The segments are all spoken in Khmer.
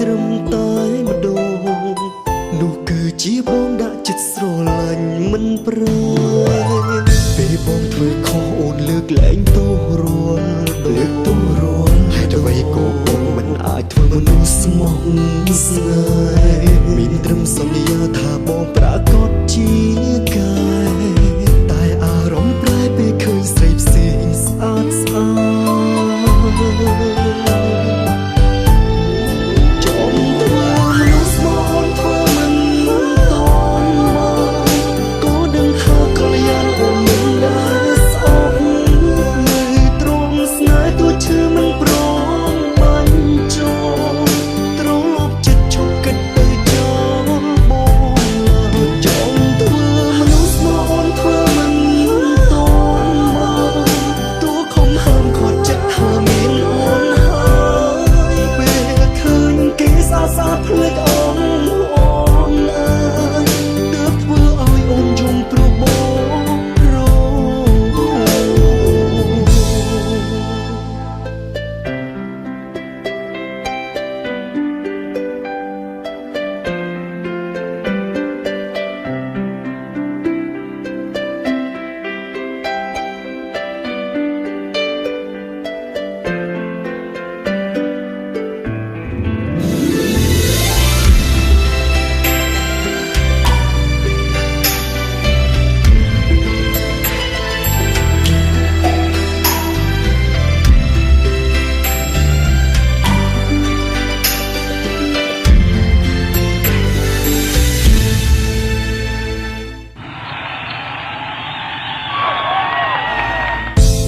ត្រឹមតែម្ដងនោះគឺជាបងដាក់ចិត្តស្រឡាញ់មិនប្រែពេលបងធ្វើខុសអូនលើកលែងទោសរាល់ហេតុអ្វីក៏បងមិនអាចធ្វើមនុស្សស្មោះស្នេហ៍មានត្រឹមសន្យាថាបងប្រកបជាកាយតែអារម្មណ៍ប្រែពេលឃើញស្រីផ្សេងស្អាតស្អាត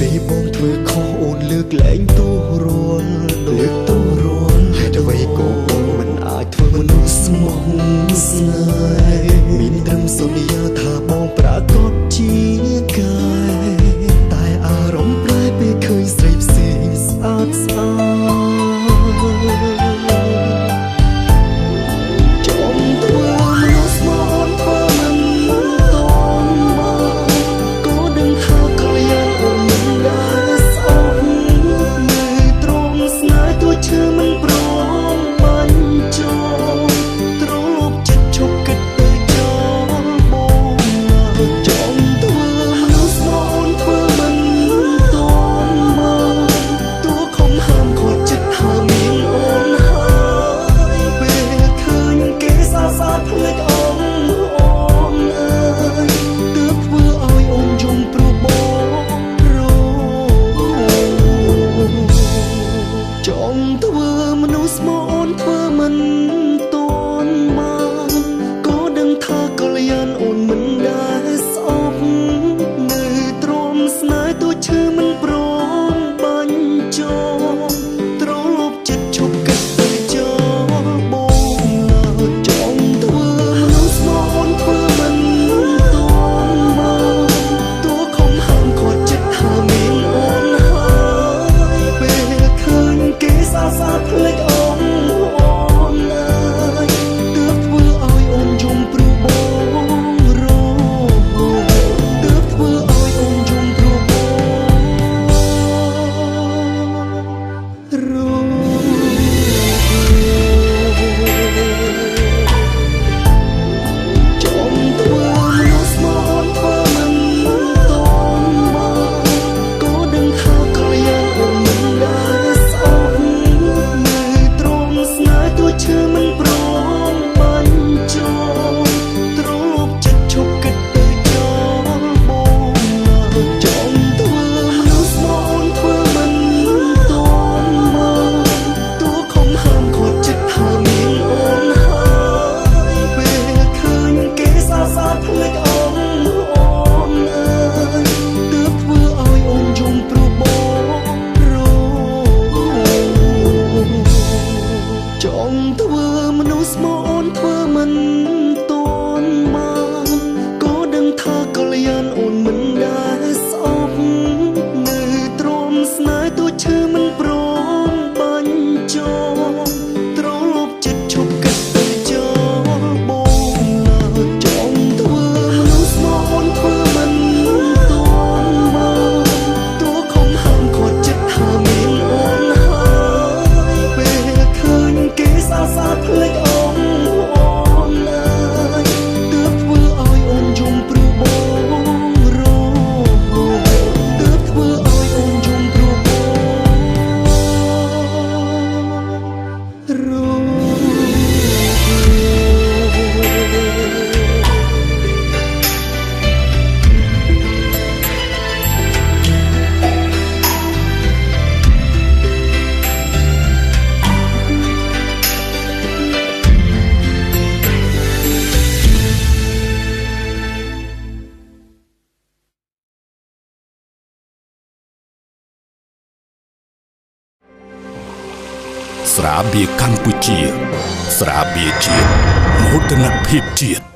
ពេលបងធ្វើខុសអូនលើកលែងទោសរាល់ហេតុអ្វីក៏បងមិនអាចធ្វើមនុស្សស្មោះស្នេហ៍មានត្រឹមសន្យាថាបងប្រកបជាកាយតែអារម្មណ៍ប្រែពេលឃើញស្រីផ្សេងស្អាតស្អាត ស្រាបៀរកម្ពុជាស្រាបៀរជាតិមោទនភាពជាតិ